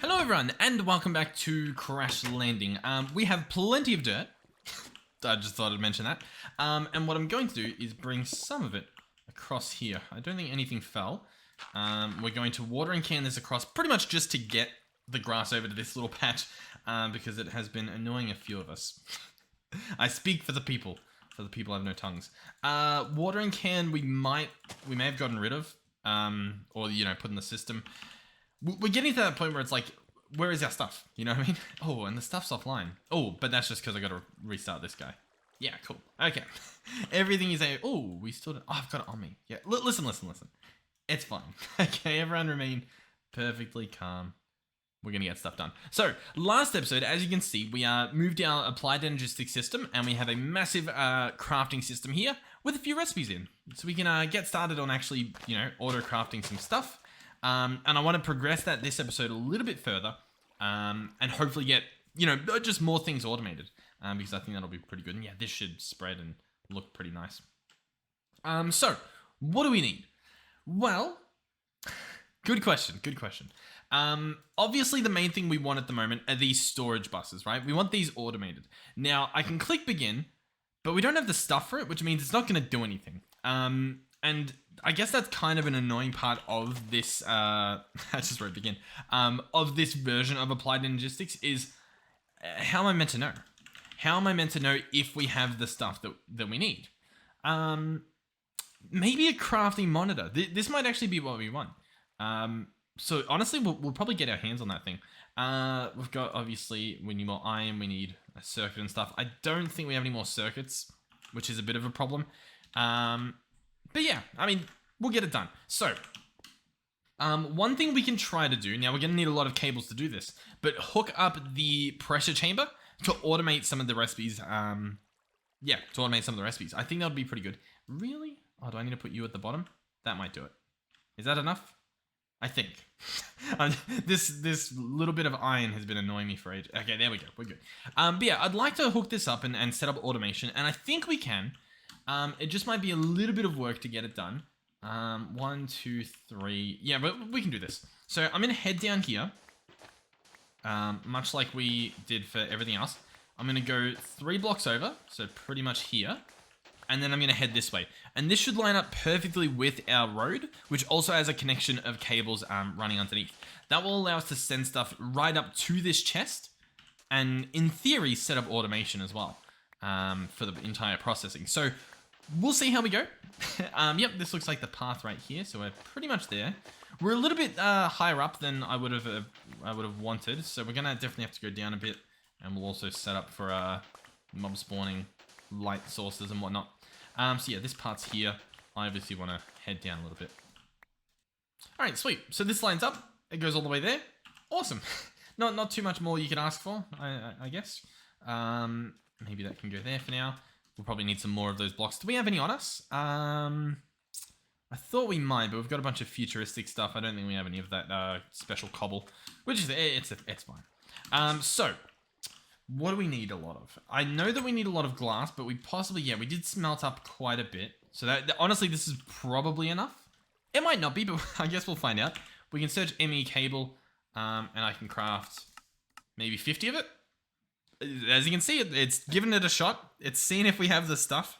Hello everyone, and welcome back to Crash Landing. We have plenty of dirt. I just thought I'd mention that. And what I'm going to do is bring some of it across here. I don't think anything fell. We're going to watering can this across pretty much just to get the grass over to this little patch, because it has been annoying a few of us. I speak for the people. For the people have no tongues. Watering can we may have gotten rid of, or put in the system. We're getting to that point where it's like, where is our stuff? You know what I mean? Oh, and the stuff's offline. Oh, but that's just because I got to restart this guy. Yeah, cool. Okay. Everything is oh, we still don't, oh, I've got it on me. Yeah, listen. It's fine. Okay, everyone remain perfectly calm. We're going to get stuff done. So, last episode, as you can see, we moved our applied energistic system, and we have a massive crafting system here with a few recipes in. So we can get started on actually, auto-crafting some stuff. And I want to progress that this episode a little bit further, and hopefully get, just more things automated, because I think that'll be pretty good. And yeah, this should spread and look pretty nice. So, what do we need? Well, good question. Obviously the main thing we want at the moment are these storage buses, right? We want these automated. Now, I can click begin, but we don't have the stuff for it, which means it's not going to do anything. And I guess that's kind of an annoying part of this, I just wrote begin, of this version of applied energistics is, how am I meant to know? How am I meant to know if we have the stuff that we need? Maybe a crafting monitor. This might actually be what we want. So honestly, we'll probably get our hands on that thing. We've got, obviously, we need more iron, we need a circuit and stuff. I don't think we have any more circuits, which is a bit of a problem. But yeah, I mean, we'll get it done. So, one thing we can try to do, now we're going to need a lot of cables to do this, but hook up the pressure chamber to automate some of the recipes. Yeah, to automate some of the recipes. I think that would be pretty good. Really? Oh, do I need to put you at the bottom? That might do it. Is that enough? I think. This little bit of iron has been annoying me for ages. Okay, there we go. We're good. But yeah, I'd like to hook this up and set up automation, and I think we can. It just might be a little bit of work to get it done. 1, 2, 3. Yeah, but we can do this. So I'm going to head down here. Much like we did for everything else. I'm going to go 3 blocks over. So pretty much here. And then I'm going to head this way. And this should line up perfectly with our road, which also has a connection of cables running underneath. That will allow us to send stuff right up to this chest. And in theory, set up automation as well. For the entire processing. So we'll see how we go. Yep, this looks like the path right here, so we're pretty much there. We're a little bit higher up than I would have wanted, so we're gonna definitely have to go down a bit, and we'll also set up for mob spawning, light sources and whatnot. So yeah, this part's here. I obviously want to head down a little bit. All right, sweet. So this lines up. It goes all the way there. Awesome. Not too much more you can ask for, I guess. Maybe that can go there for now. We'll probably need some more of those blocks. Do we have any on us? I thought we might, but we've got a bunch of futuristic stuff. I don't think we have any of that special cobble, which is it's fine. So what do we need a lot of? I know that we need a lot of glass, but we possibly, we did smelt up quite a bit. So that honestly, this is probably enough. It might not be, but I guess we'll find out. We can search ME cable, and I can craft maybe 50 of it. As you can see, it's given it a shot. It's seeing if we have the stuff.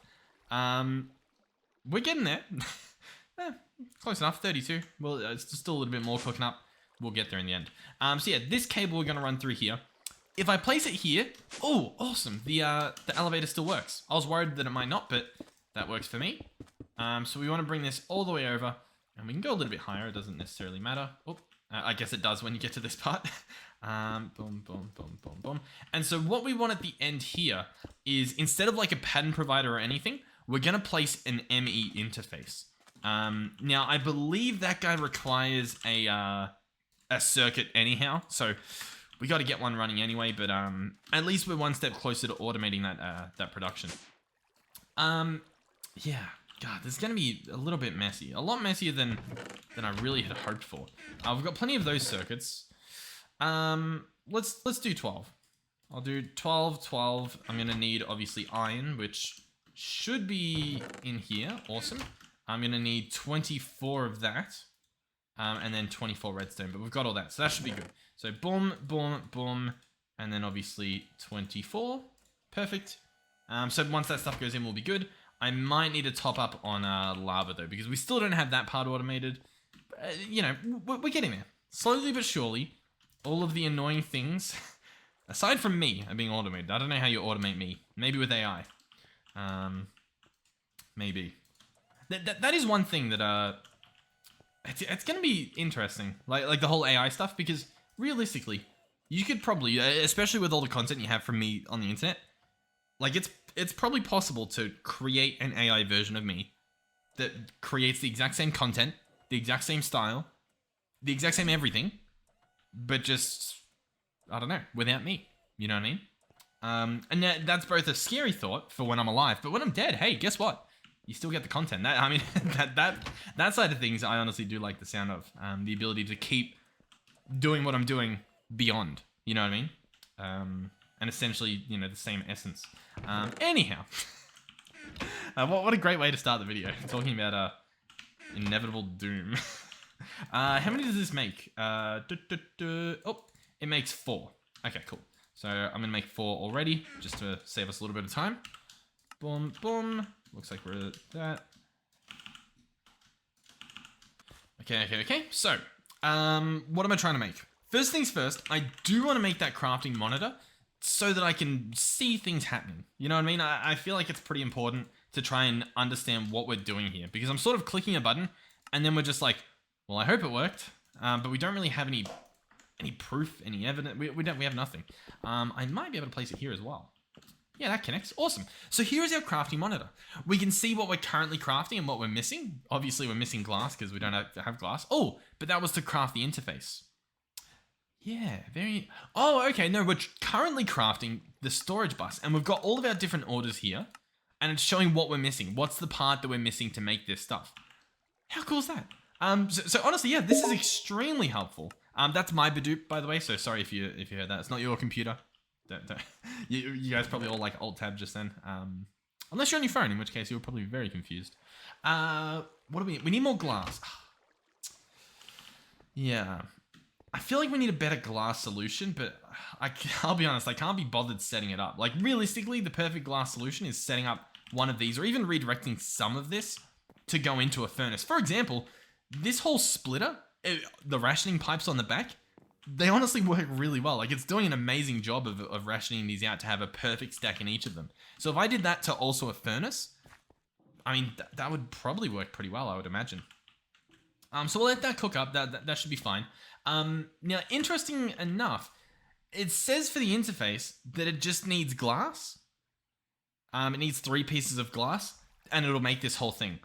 We're getting there. Close enough, 32. Well, it's still a little bit more cooking up. We'll get there in the end. So yeah, this cable we're going to run through here. If I place it here, oh, awesome. The elevator still works. I was worried that it might not, but that works for me. So we want to bring this all the way over, and we can go a little bit higher. It doesn't necessarily matter. Oh, I guess it does when you get to this part. Boom, boom, boom, boom, boom. And so what we want at the end here is, instead of like a pattern provider or anything, we're going to place an ME interface. Now, I believe that guy requires a circuit anyhow, so we got to get one running anyway, but at least we're one step closer to automating that production. Yeah, God, this is going to be a little bit messy. A lot messier than I really had hoped for. We've got plenty of those circuits. Let's do 12. I'll do 12, 12. I'm going to need, obviously, iron, which should be in here. Awesome. I'm going to need 24 of that. and then 24 redstone. But we've got all that, so that should be good. So boom, boom, boom, and then obviously 24. Perfect. So once that stuff goes in, we'll be good. I might need to top up on lava though, because we still don't have that part automated. You know, we're getting there. Slowly but surely, all of the annoying things, aside from me, are being automated. I don't know how you automate me. Maybe with AI. Maybe. That is one thing that it's gonna be interesting, like the whole AI stuff, because realistically, you could probably, especially with all the content you have from me on the internet, like it's probably possible to create an AI version of me that creates the exact same content, the exact same style, the exact same everything, but just, I don't know, without me. You know what I mean? And that's both a scary thought for when I'm alive, but when I'm dead, hey, guess what? You still get the content. I mean, that side of things, I honestly do like the sound of. The ability to keep doing what I'm doing beyond. You know what I mean? And essentially, you know, the same essence. Anyhow, what a great way to start the video. Talking about inevitable doom. How many does this make? Oh, it makes 4. Okay, cool. So I'm gonna make 4 already, just to save us a little bit of time. Boom, boom. Looks like we're at that. Okay. So, what am I trying to make? First things first, I do want to make that crafting monitor so that I can see things happening. You know what I mean? I feel like it's pretty important to try and understand what we're doing here, because I'm sort of clicking a button and then we're just like, well, I hope it worked, but we don't really have any proof, any evidence. We have nothing. I might be able to place it here as well. Yeah, that connects. Awesome. So here is our crafting monitor. We can see what we're currently crafting and what we're missing. Obviously, we're missing glass because we don't have glass. Oh, but that was to craft the interface. Yeah, very... Oh, okay. No, we're currently crafting the storage bus, and we've got all of our different orders here, and it's showing what we're missing. What's the part that we're missing to make this stuff? How cool is that? So honestly, yeah, this is extremely helpful. That's my Badoop, by the way, so sorry if you heard that. It's not your computer. Don't. You guys probably all like Alt-Tab just then. Unless you're on your phone, in which case you were probably very confused. What do we need? We need more glass. Yeah. I feel like we need a better glass solution, but I'll be honest, I can't be bothered setting it up. Like, realistically, the perfect glass solution is setting up one of these, or even redirecting some of this to go into a furnace. For example, this whole splitter, the rationing pipes on the back, they honestly work really well. Like, it's doing an amazing job of rationing these out to have a perfect stack in each of them. So if I did that to also a furnace, I mean, that would probably work pretty well, I would imagine. So we'll let that cook up. That should be fine. Now, interesting enough, it says for the interface that it just needs glass. It needs 3 pieces of glass, and it'll make this whole thing.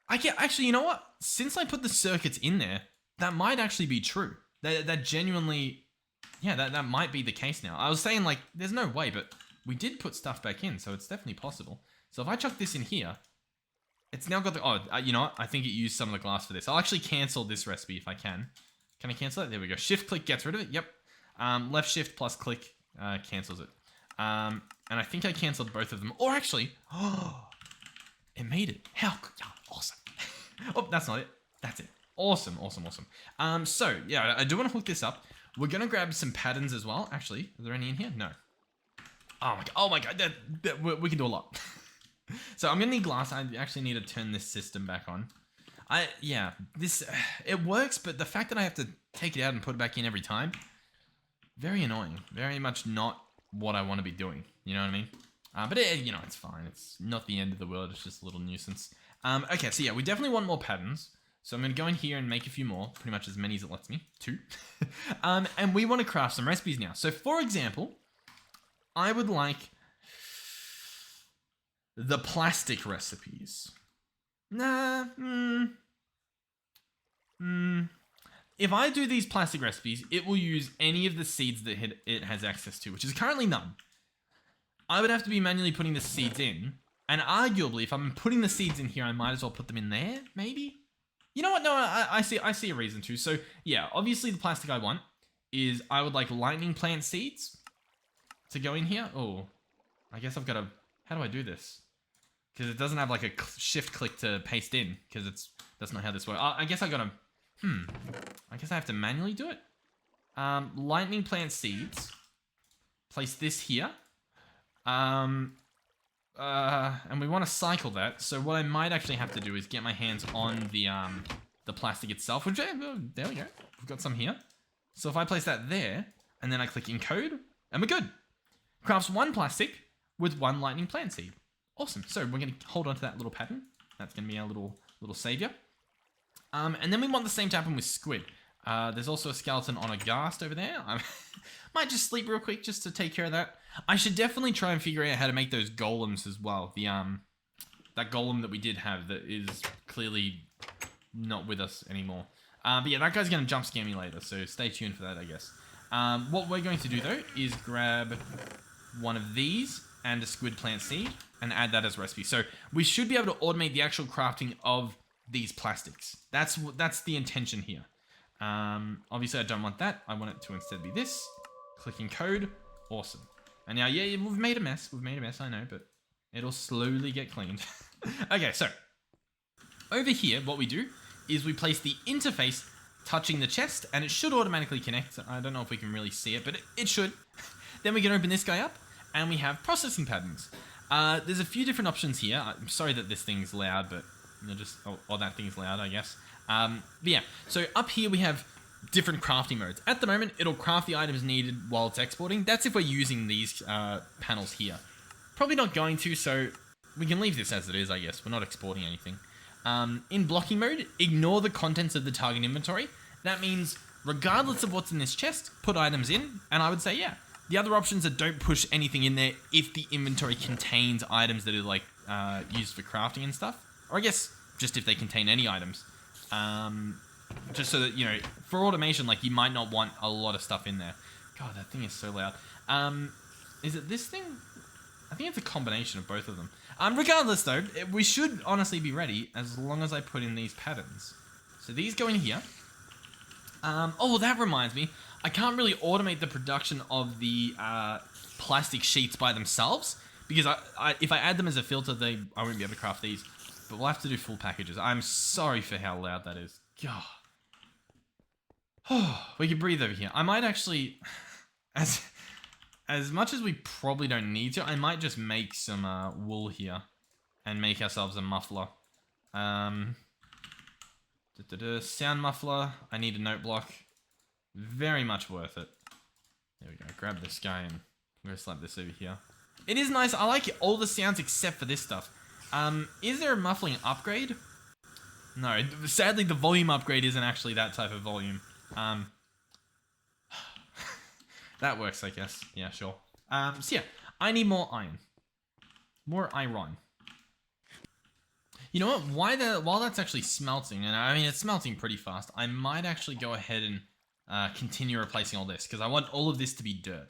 Actually, you know what? Since I put the circuits in there, that might actually be true. That genuinely, yeah, that might be the case now. I was saying, like, there's no way, but we did put stuff back in, so it's definitely possible. So if I chuck this in here, it's now got the, you know what? I think it used some of the glass for this. I'll actually cancel this recipe if I can. Can I cancel it? There we go. Shift click gets rid of it. Yep. Left shift plus click cancels it. And I think I canceled both of them. Or actually, it made it. How good. Yeah, awesome. Oh, that's not it. That's it. Awesome. So, yeah, I do want to hook this up. We're going to grab some patterns as well. Actually, are there any in here? No. Oh my god. We can do a lot. So I'm going to need glass. I actually need to turn this system back on. It works, but the fact that I have to take it out and put it back in every time, very annoying. Very much not what I want to be doing. You know what I mean? But you know, it's fine. It's not the end of the world. It's just a little nuisance. Okay, so yeah, we definitely want more patterns. So I'm going to go in here and make a few more, pretty much as many as it lets me. 2. And we want to craft some recipes now. So for example, I would like the plastic recipes. If I do these plastic recipes, it will use any of the seeds that it has access to, which is currently none. I would have to be manually putting the seeds in, and arguably, if I'm putting the seeds in here, I might as well put them in there, maybe? You know what? No, I see a reason to. So, yeah, obviously the plastic I want is I would like lightning plant seeds to go in here. Oh, I guess I've got to... How do I do this? Because it doesn't have like a shift click to paste in, because that's not how this works. I guess I got to I guess I have to manually do it. Lightning plant seeds. Place this here. And we want to cycle that. So what I might actually have to do is get my hands on the plastic itself. Which, there we go. We've got some here. So if I place that there, and then I click encode, and we're good. Crafts 1 plastic with 1 lightning plant seed. Awesome. So we're going to hold on to that little pattern. That's going to be our little savior. And then we want the same to happen with squid. There's also a skeleton on a ghast over there. I might just sleep real quick just to take care of that. I should definitely try and figure out how to make those golems as well. That golem that we did have that is clearly not with us anymore. But yeah, that guy's going to jump scare me later, so stay tuned for that, I guess. What we're going to do, though, is grab one of these and a squid plant seed and add that as a recipe. So we should be able to automate the actual crafting of these plastics. That's the intention here. Obviously, I don't want that. I want it to instead be this. Clicking code. Awesome. And now, yeah, we've made a mess. We've made a mess, I know, but it'll slowly get cleaned. Okay, so over here, what we do is we place the interface touching the chest, and it should automatically connect. I don't know if we can really see it, but it should. Then we can open this guy up, and we have processing patterns. There's a few different options here. I'm sorry that this thing's loud, but or that thing's loud, I guess. But yeah, so up here we have different crafting modes. At the moment, it'll craft the items needed while it's exporting. That's if we're using these panels here. Probably not going to, so we can leave this as it is, I guess. We're not exporting anything. In blocking mode, ignore the contents of the target inventory. That means, regardless of what's in this chest, put items in, and I would say, yeah. The other options are don't push anything in there if the inventory contains items that are like used for crafting and stuff. Or I guess just if they contain any items. Just so that, you know, for automation, like you might not want a lot of stuff in there. God, that thing is so loud. Is it this thing? I think it's a combination of both of them. Regardless though, we should honestly be ready as long as I put in these patterns. So these go in here. Oh, that reminds me. I can't really automate the production of the plastic sheets by themselves because if I add them as a filter, I won't be able to craft these. But we'll have to do full packages. I'm sorry for how loud that is. God. Oh, we can breathe over here. I might actually, as much as we probably don't need to, I might just make some wool here and make ourselves a muffler. Sound muffler. I need a note block. Very much worth it. There we go. Grab this guy and I'm going to slap this over here. It is nice. I like all the sounds except for this stuff. Is there a muffling upgrade? No. Sadly, the volume upgrade isn't actually that type of volume. That works, I guess. Yeah, sure. So yeah, I need more iron. More iron. You know what? While that's actually smelting, and I mean, it's smelting pretty fast, I might actually go ahead and continue replacing all this, because I want all of this to be dirt.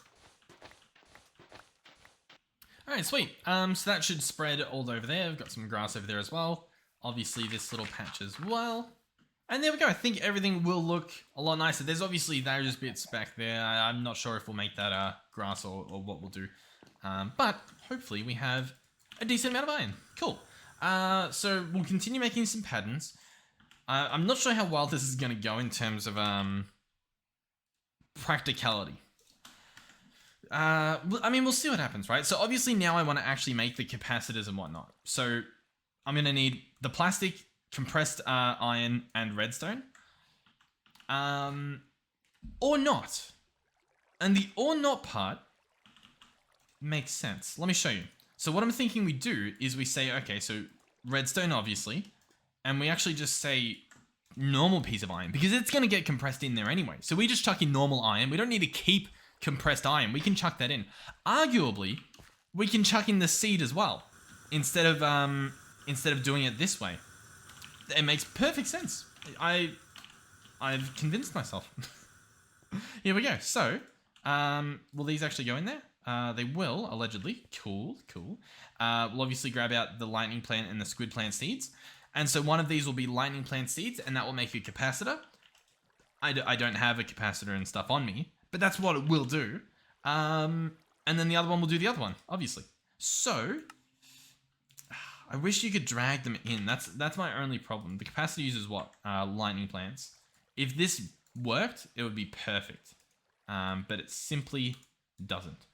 Alright, sweet. So that should spread all over there. We've got some grass over there as well. Obviously, this little patch as well. And there we go. I think everything will look a lot nicer. There's obviously those bits back there. I'm not sure if we'll make that grass or what we'll do. But hopefully we have a decent amount of iron. Cool. So we'll continue making some patterns. I'm not sure how well this is going to go in terms of practicality. I mean, we'll see what happens, right? So obviously now I want to actually make the capacitors and whatnot. So I'm going to need the plastic, compressed iron, and redstone. Or not. And the or not part makes sense. Let me show you. So what I'm thinking we do is we say, okay, so redstone, obviously, and we actually just say normal piece of iron, because it's going to get compressed in there anyway. So we just chuck in normal iron. We don't need to keep compressed iron. We can chuck that in. Arguably, we can chuck in the seed as well, instead of doing it this way. It makes perfect sense. I've convinced myself. Here we go. So, will these actually go in there? They will, allegedly. Cool. We'll obviously grab out the lightning plant and the squid plant seeds. And so one of these will be lightning plant seeds, and that will make a capacitor. I don't have a capacitor and stuff on me, but that's what it will do. And then the other one will do the other one, obviously. So, I wish you could drag them in. That's my only problem. The capacitor uses what? Lightning plants. If this worked, it would be perfect. But it simply doesn't.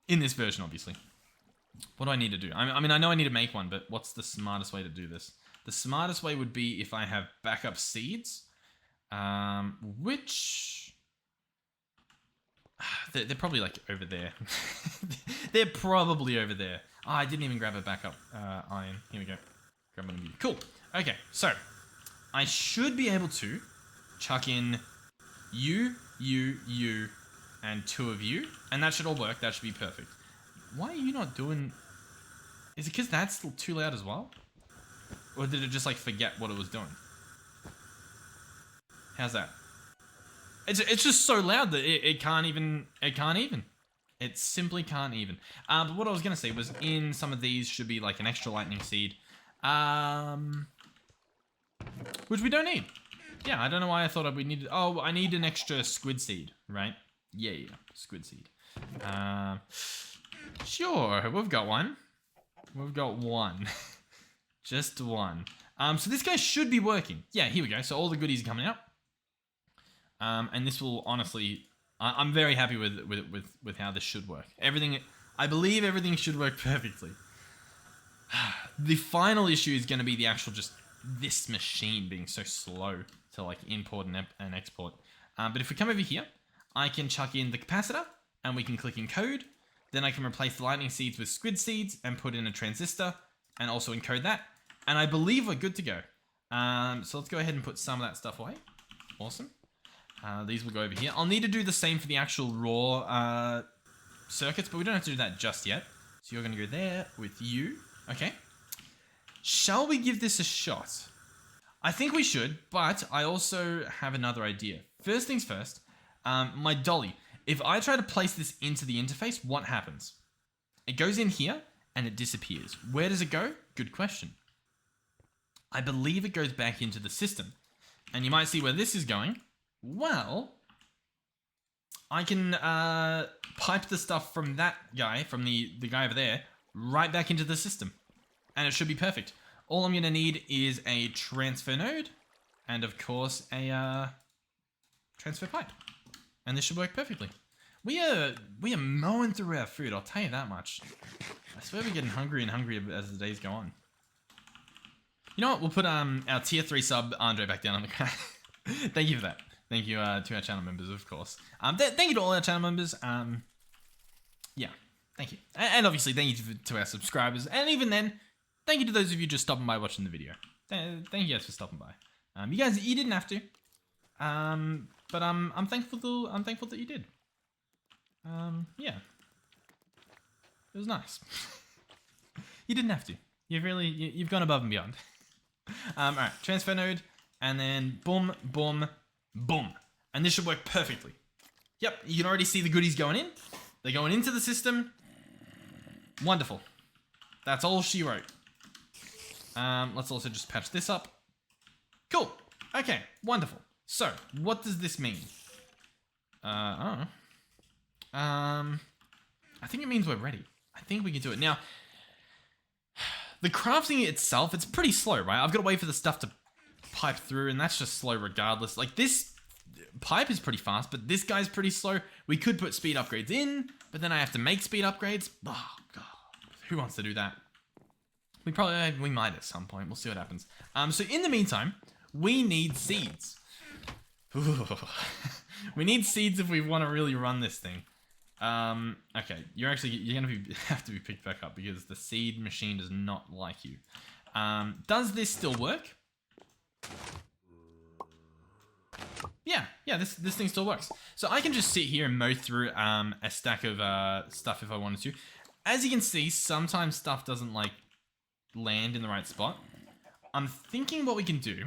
In this version, obviously. What do I need to do? I mean, I know I need to make one, but what's the smartest way to do this? The smartest way would be if I have backup seeds, which... They're probably like over there. They're probably over there. Oh, I didn't even grab a backup iron. Here we go. Grab one of you. Cool. Okay, so I should be able to chuck in you, and 2 of you, and that should all work. That should be perfect. Why are you not doing... Is it because that's still too loud as well? Or did it just like forget what it was doing? How's that? It's just so loud that it can't even. It simply can't even. But what I was gonna say was in some of these should be like an extra lightning seed, which we don't need. Yeah, I don't know why I thought we needed. Oh, I need an extra squid seed, right? Yeah, squid seed. Sure, we've got one. We've got one. Just one. So this guy should be working. Yeah, here we go. So all the goodies are coming out. And this will honestly, I'm very happy with how this should work. I believe everything should work perfectly. The final issue is going to be the actual this machine being so slow to like import and export. But if we come over here, I can chuck in the capacitor and we can click encode. Then I can replace the lightning seeds with squid seeds and put in a transistor and also encode that. And I believe we're good to go. So let's go ahead and put some of that stuff away. Awesome. These will go over here. I'll need to do the same for the actual raw circuits, but we don't have to do that just yet. So you're going to go there with you. Okay. Shall we give this a shot? I think we should, but I also have another idea. First things first, my dolly. If I try to place this into the interface, what happens? It goes in here and it disappears. Where does it go? Good question. I believe it goes back into the system. And you might see where this is going. Well, I can pipe the stuff from that guy, from the guy over there, right back into the system. And it should be perfect. All I'm going to need is a transfer node and, of course, a transfer pipe. And this should work perfectly. We are mowing through our food, I'll tell you that much. I swear we're getting hungrier and hungrier as the days go on. You know what? We'll put our tier 3 sub Andre back down on the ground. Thank you for that. Thank you to our channel members, of course. Thank you to all our channel members. Yeah, thank you. And obviously, thank you to our subscribers. And even then, thank you to those of you just stopping by watching the video. Thank you guys for stopping by. You didn't have to. But I'm thankful that you did. Yeah. It was nice. You didn't have to. You've gone above and beyond. Alright, transfer node, and then boom, boom, boom. And this should work perfectly. Yep, you can already see the goodies going in. They're going into the system. Wonderful. That's all she wrote. Let's also just patch this up. Cool. Okay, wonderful. So, what does this mean? I don't know. I think it means we're ready. I think we can do it. Now, the crafting itself, it's pretty slow, right? I've got to wait for the stuff to pipe through, and that's just slow regardless. Like, this pipe is pretty fast, but this guy's pretty slow. We could put speed upgrades in, but then I have to make speed upgrades. Oh, God. Who wants to do that? We might at some point. We'll see what happens. So in the meantime, we need seeds. We need seeds if we want to really run this thing. Okay, you're gonna have to be picked back up because the seed machine does not like you. Does this still work? Yeah, this thing still works. So I can just sit here and mow through a stack of stuff if I wanted to. As you can see, sometimes stuff doesn't like land in the right spot. I'm thinking what we can do.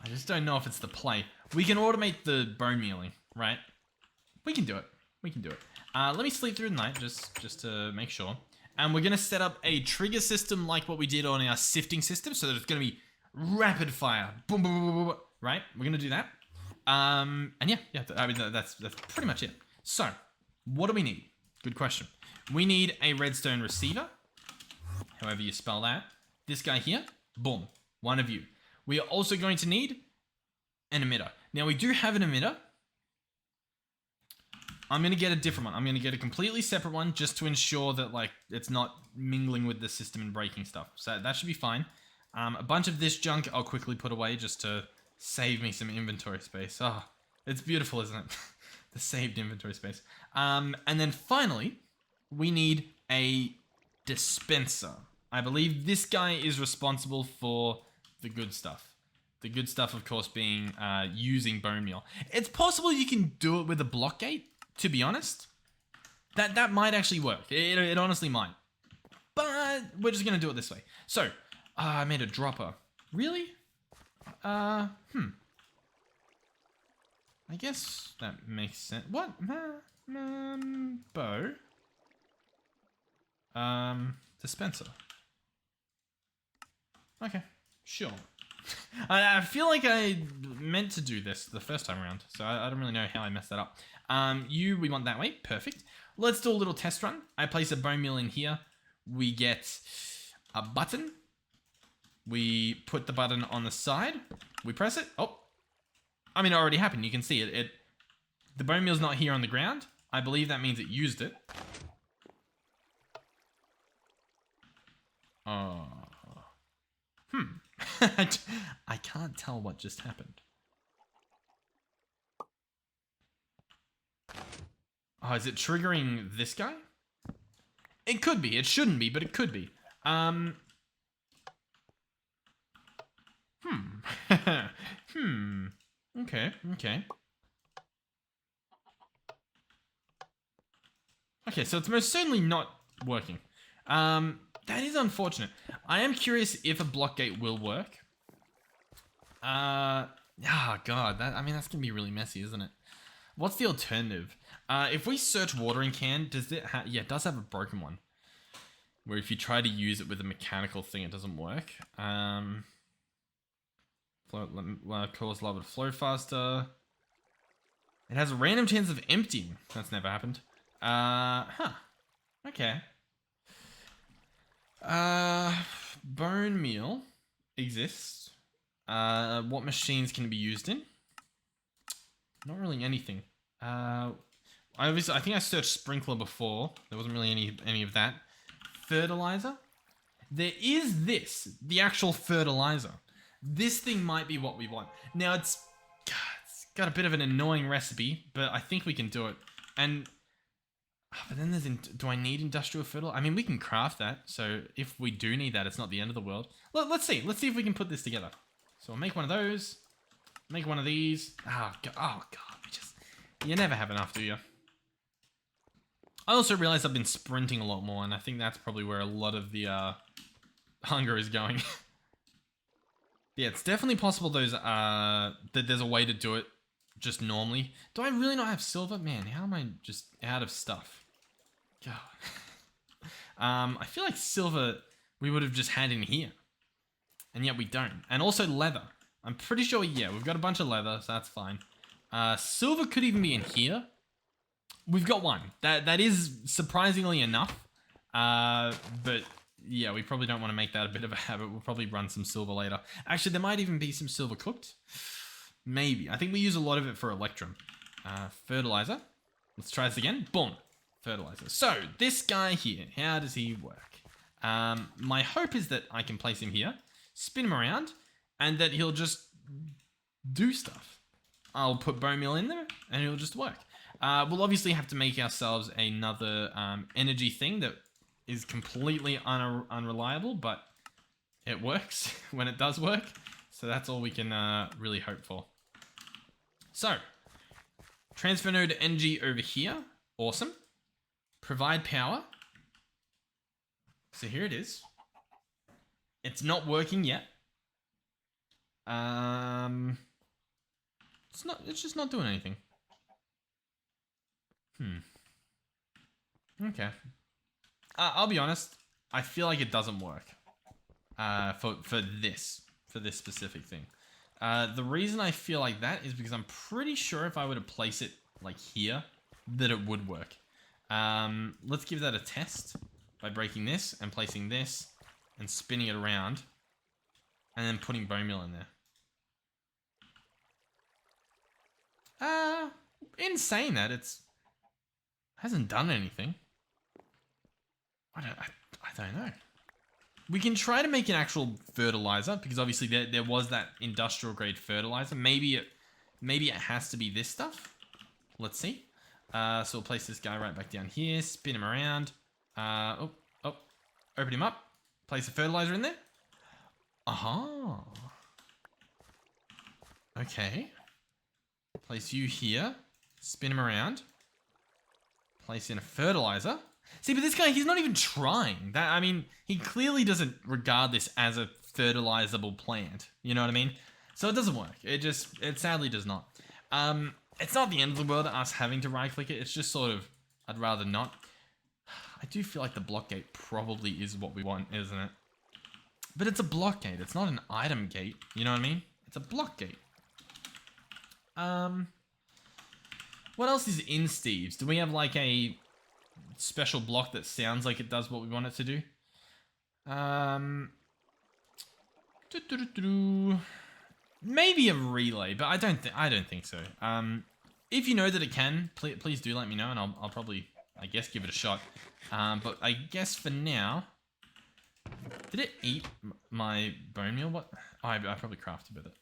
I just don't know if it's the play. We can automate the bone mealing, right? We can do it. Let me sleep through the night just to make sure. And we're going to set up a trigger system like what we did on our sifting system so that it's going to be rapid fire. Boom, boom, boom, boom, boom. Right? We're going to do that. And yeah, I mean, that's pretty much it. So, what do we need? Good question. We need a redstone receiver. However you spell that. This guy here. Boom. One of you. We are also going to need an emitter. Now, we do have an emitter. I'm going to get a different one. I'm going to get a completely separate one just to ensure that, like, it's not mingling with the system and breaking stuff. So that should be fine. A bunch of this junk I'll quickly put away just to save me some inventory space. Oh, it's beautiful, isn't it? The saved inventory space. And then finally, we need a dispenser. I believe this guy is responsible for the good stuff. The good stuff, of course, being using bone meal. It's possible you can do it with a block gate, to be honest. That might actually work. It honestly might. But we're just going to do it this way. So, I made a dropper. Really? I guess that makes sense. What? Bow? Dispenser. Okay, sure. I feel like I meant to do this the first time around, so I don't really know how I messed that up. We want that way. Perfect. Let's do a little test run. I place a bone meal in here. We get a button. We put the button on the side. We press it. Oh, I mean, it already happened. You can see it. The bone meal's not here on the ground. I believe that means it used it. I can't tell what just happened. Oh, is it triggering this guy? It could be. It shouldn't be, but it could be. Okay. Okay, so it's most certainly not working. That is unfortunate. I am curious if a block gate will work. Oh god, that's gonna be really messy, isn't it? What's the alternative? If we search watering can, does it yeah, it does have a broken one. Where if you try to use it with a mechanical thing, it doesn't work. Cause lava to flow faster. It has a random chance of emptying. That's never happened. Okay. Bone meal exists. What machines can it be used in? Not really anything. I think I searched sprinkler before. There wasn't really any of that. Fertilizer. There is the actual fertilizer. This thing might be what we want. Now it's got a bit of an annoying recipe, but I think we can do it. And but then do I need industrial fertilizer? I mean, we can craft that. So if we do need that, it's not the end of the world. Let's see. Let's see if we can put this together. So I'll make one of those. Make one of these. Oh god. You never have enough, do you? I also realized I've been sprinting a lot more, and I think that's probably where a lot of the hunger is going. Yeah, it's definitely possible that there's a way to do it just normally. Do I really not have silver? Man, how am I just out of stuff? God. I feel like silver we would have just had in here. And yet we don't. And also leather. I'm pretty sure, yeah, we've got a bunch of leather, so that's fine. Silver could even be in here. We've got one. That is surprisingly enough. But yeah, we probably don't want to make that a bit of a habit. We'll probably run some silver later. Actually, there might even be some silver cooked. Maybe. I think we use a lot of it for electrum. Fertilizer. Let's try this again. Boom. Fertilizer. So, this guy here, how does he work? My hope is that I can place him here, spin him around, and that he'll just do stuff. I'll put bone meal in there, and it'll just work. We'll obviously have to make ourselves another energy thing that is completely unreliable, but it works when it does work. So that's all we can really hope for. So, transfer node energy over here. Awesome. Provide power. So here it is. It's not working yet. It's just not doing anything. Okay. I'll be honest. I feel like it doesn't work. For this specific thing. The reason I feel like that is because I'm pretty sure if I were to place it like here, that it would work. Let's give that a test by breaking this and placing this and spinning it around. and then putting bone meal in there. In saying that, hasn't done anything. I don't know. We can try to make an actual fertilizer because obviously there was that industrial grade fertilizer. Maybe it has to be this stuff. Let's see. So we'll place this guy right back down here. Spin him around. Open him up. Place a fertilizer in there. Aha. Okay. Place you here. Spin him around. Place in a fertilizer. See, but this guy, he's not even trying. I mean, he clearly doesn't regard this as a fertilizable plant. You know what I mean? So it doesn't work. It sadly does not. It's not the end of the world us having to right click it. It's just sort of, I'd rather not. I do feel like the block gate probably is what we want, isn't it? But it's a block gate. It's not an item gate. You know what I mean? It's a block gate. What else is in Steve's? Do we have like a special block that sounds like it does what we want it to do? Maybe a relay, but I don't think so. If you know that it can, please do let me know, and I'll probably, I guess, give it a shot. But I guess for now, did it eat my bone meal? What? Oh, I probably crafted with it.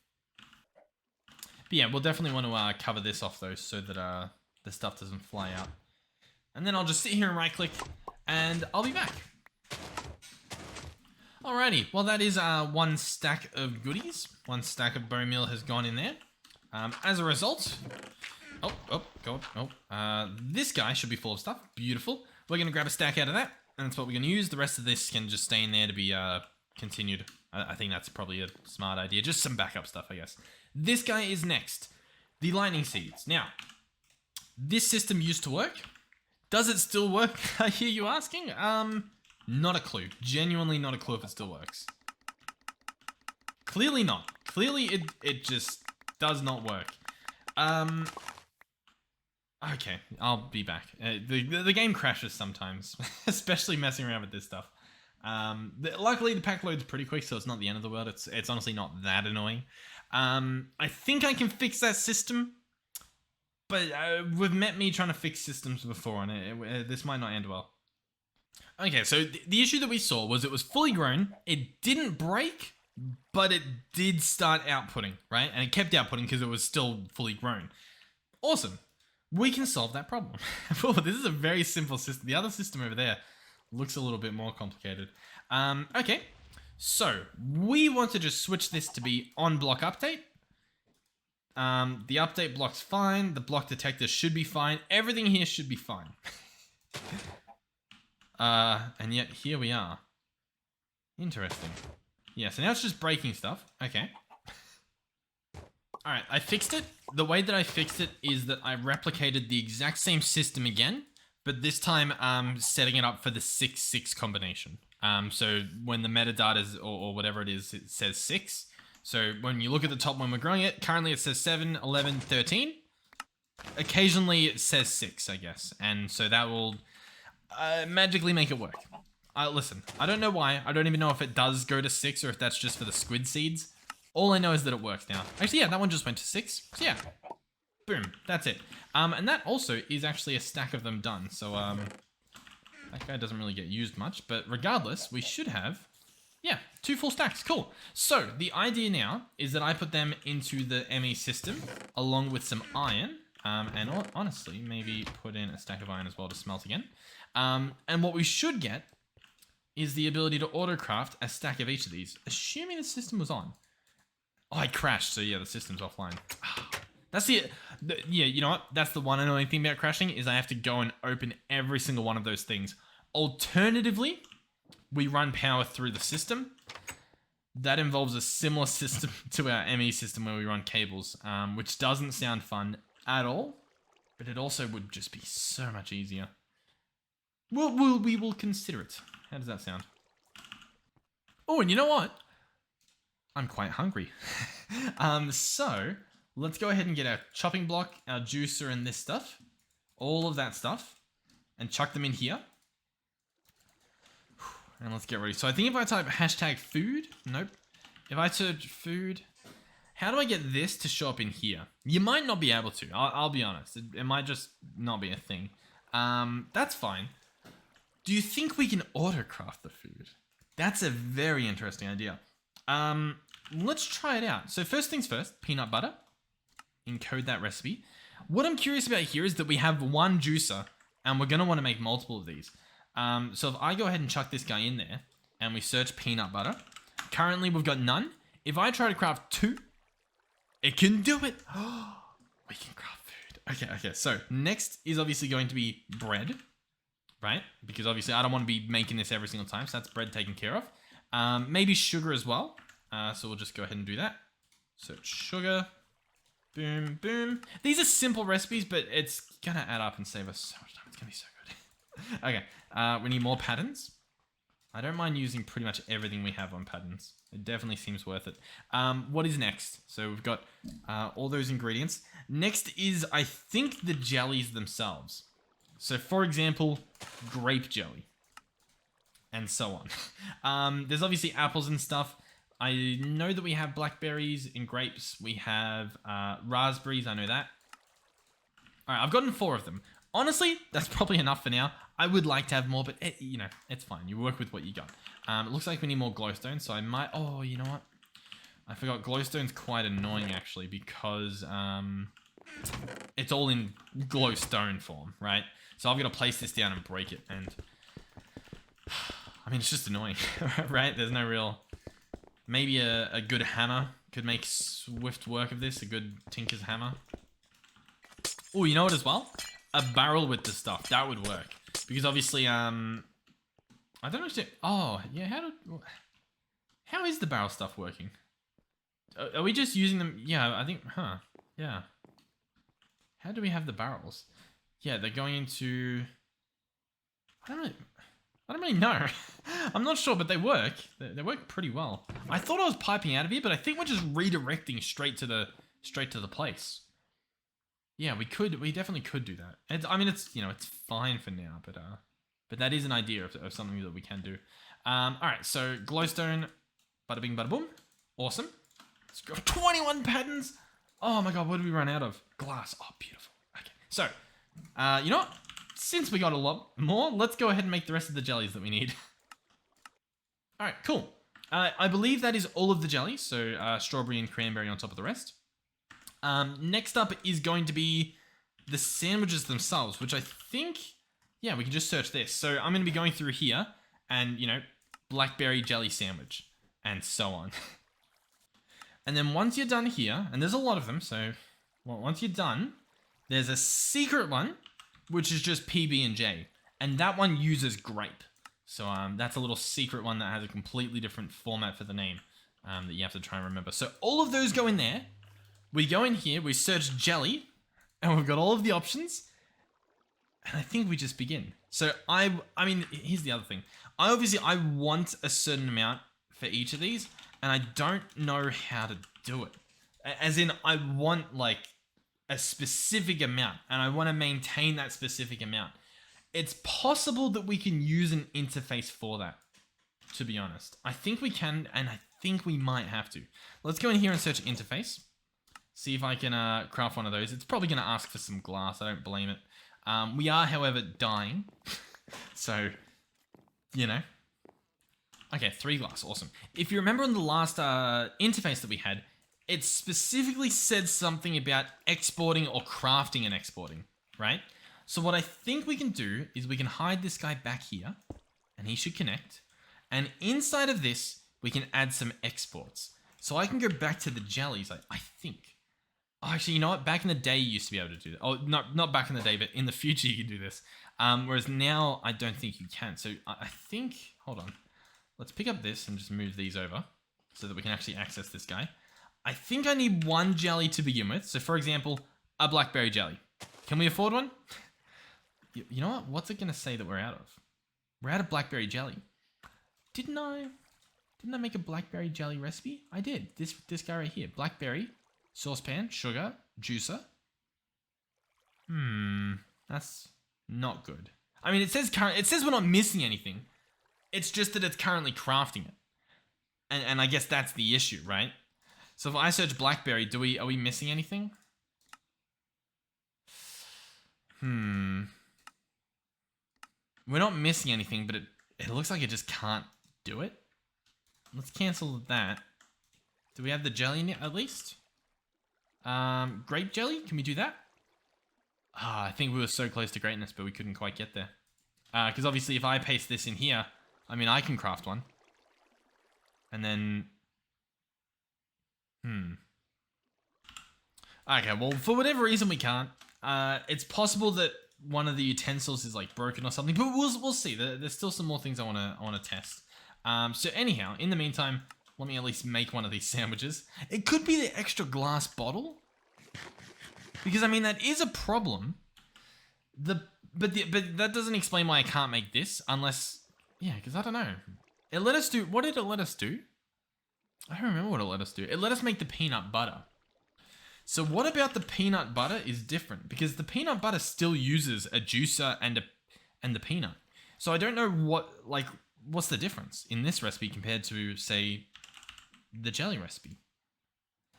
But yeah, we'll definitely want to cover this off though, so that the stuff doesn't fly out. And then I'll just sit here and right click, and I'll be back. Alrighty, well that is one stack of goodies. One stack of bone meal has gone in there. As a result, this guy should be full of stuff. Beautiful. We're gonna grab a stack out of that, and that's what we're gonna use. The rest of this can just stay in there to be continued. I think that's probably a smart idea. Just some backup stuff, I guess. This guy is next. The lightning seeds. Now, this system used to work. Does it still work? I hear you asking. Not a clue. Genuinely not a clue if it still works. Clearly not. Clearly it just does not work. Okay, I'll be back. The game crashes sometimes, especially messing around with this stuff. Luckily the pack loads pretty quick, so it's not the end of the world. It's honestly not that annoying. I think I can fix that system, but we've met me trying to fix systems before, and this might not end well. Okay, so the issue that we saw was it was fully grown, it didn't break, but it did start outputting, right? And it kept outputting because it was still fully grown. Awesome. We can solve that problem. Oh, this is a very simple system. The other system over there looks a little bit more complicated. Okay, so we want to just switch this to be on block update. The update block's fine. The block detector should be fine. Everything here should be fine. And yet here we are. Interesting. Yeah, so now it's just breaking stuff. Okay. Alright, I fixed it. The way that I fixed it is that I replicated the exact same system again, but this time setting it up for the 6-6 combination. So when the metadata is, or whatever it is, it says 6. So when you look at the top when we're growing it, currently it says 7, 11, 13. Occasionally it says 6, I guess. And so that will magically make it work. Listen, I don't know why. I don't even know if it does go to 6 or if that's just for the squid seeds. All I know is that it works now. Actually, yeah, that one just went to 6. So yeah, boom, that's it. And that also is actually a stack of them done. So that guy doesn't really get used much, but regardless, we should have, yeah, 2 full stacks. Cool. So the idea now is that I put them into the ME system along with some iron. And honestly, maybe put in a stack of iron as well to smelt again. And what we should get is the ability to auto-craft a stack of each of these, assuming the system was on. Oh, I crashed, so yeah, the system's offline. That's yeah, you know what? That's the one annoying thing about crashing is I have to go and open every single one of those things. Alternatively, we run power through the system. That involves a similar system to our ME system where we run cables, which doesn't sound fun at all, but it also would just be so much easier. We will consider it. How does that sound? Oh, and you know what? I'm quite hungry. So let's go ahead and get our chopping block, our juicer, and this stuff, all of that stuff, and chuck them in here. And let's get ready. So I think if I type hashtag food, nope. If I search food, how do I get this to show up in here? You might not be able to. I'll be honest. It might just not be a thing. That's fine. Do you think we can auto-craft the food? That's a very interesting idea. Let's try it out. So first things first, peanut butter. Encode that recipe. What I'm curious about here is that we have one juicer and we're going to want to make multiple of these. So if I go ahead and chuck this guy in there and we search peanut butter, currently we've got none. If I try to craft 2, it can do it. We can craft food. Okay. So next is obviously going to be bread, right? Because obviously I don't want to be making this every single time. So that's bread taken care of. Maybe sugar as well. So we'll just go ahead and do that. Search sugar. Boom, boom. These are simple recipes, but it's going to add up and save us so much time. It's going to be so good. Okay. We need more patterns. I don't mind using pretty much everything we have on patterns. It definitely seems worth it. What is next? So we've got all those ingredients. Next is, I think, the jellies themselves. So for example, grape jelly. And so on. There's obviously apples and stuff. I know that we have blackberries and grapes. We have raspberries. I know that. All right, I've gotten 4 of them. Honestly, that's probably enough for now. I would like to have more, but you know, it's fine. You work with what you got. It looks like we need more glowstone, so I might... Oh, you know what? I forgot glowstone's quite annoying, actually, because it's all in glowstone form, right? So I've got to place this down and break it, and... I mean, it's just annoying, right? There's no real... Maybe a good hammer could make swift work of this. A good tinker's hammer. Oh, you know what as well? A barrel with this stuff. That would work. Because obviously, I don't know if it... Oh, yeah, how is the barrel stuff working? Are we just using them? Yeah, I think... Huh. Yeah. How do we have the barrels? Yeah, they're going into... I don't really know. I'm not sure, but they work. They work pretty well. I thought I was piping out of here, but I think we're just redirecting straight to the place. Yeah, we definitely could do that. I mean, it's, you know, it's fine for now, but that is an idea of something that we can do. All right, so glowstone, bada bing, bada boom. Awesome. Let's go. 21 patterns. Oh my God, what did we run out of? Glass. Oh, beautiful. Okay, so, you know what? Since we got a lot more, let's go ahead and make the rest of the jellies that we need. All right, cool. I believe that is all of the jellies. So strawberry and cranberry on top of the rest. Next up is going to be the sandwiches themselves, which I think, yeah, we can just search this. So I'm going to be going through here and, you know, blackberry jelly sandwich and so on. And then once you're done here, and there's a lot of them. So once you're done, there's a secret one, which is just PB&J. And that one uses grape. So that's a little secret one that has a completely different format for the name that you have to try and remember. So all of those go in there. We go in here, we search jelly, and we've got all of the options. And I think we just begin. So I mean, here's the other thing. I want a certain amount for each of these, and I don't know how to do it. As in, I want like a specific amount, and I want to maintain that specific amount. It's possible that we can use an interface for that, to be honest. I think we can, and I think we might have to. Let's go in here and search interface. See if I can craft one of those. It's probably going to ask for some glass. I don't blame it. We are, however, dying. So, you know. Okay, 3 glass. Awesome. If you remember in the last interface that we had, it specifically said something about exporting or crafting and exporting, right? So what I think we can do is we can hide this guy back here, and he should connect. And inside of this, we can add some exports. So I can go back to the jellies, I think. Oh, actually, you know what? Back in the day, you used to be able to do that. Oh, not back in the day, but in the future, you can do this. Whereas now, I don't think you can. So I think, hold on. Let's pick up this and just move these over so that we can actually access this guy. I think I need 1 jelly to begin with. So for example, a blackberry jelly. Can we afford one? You know what? What's it going to say that we're out of? We're out of blackberry jelly. Didn't I make a blackberry jelly recipe? I did. This guy right here. Blackberry, saucepan, sugar, juicer. That's not good. I mean, it says we're not missing anything. It's just that it's currently crafting it. And I guess that's the issue, right? So if I search blackberry, are we missing anything? We're not missing anything, but it looks like it just can't do it. Let's cancel that. Do we have the jelly in it at least? Grape jelly? Can we do that? I think we were so close to greatness, but we couldn't quite get there. Because obviously if I paste this in here, I mean, I can craft one. And then... Okay, well, for whatever reason we can't. It's possible that one of the utensils is like broken or something, but we'll see. There's still some more things I wanna test. So anyhow, in the meantime, let me at least make one of these sandwiches. It could be the extra glass bottle, because I mean that is a problem. But that doesn't explain why I can't make this unless, yeah, because I don't know. It let us do, what did it let us do? I don't remember what it let us do. It let us make the peanut butter. So what about the peanut butter is different? Because the peanut butter still uses a juicer and the peanut. So I don't know what's the difference in this recipe compared to, say, the jelly recipe.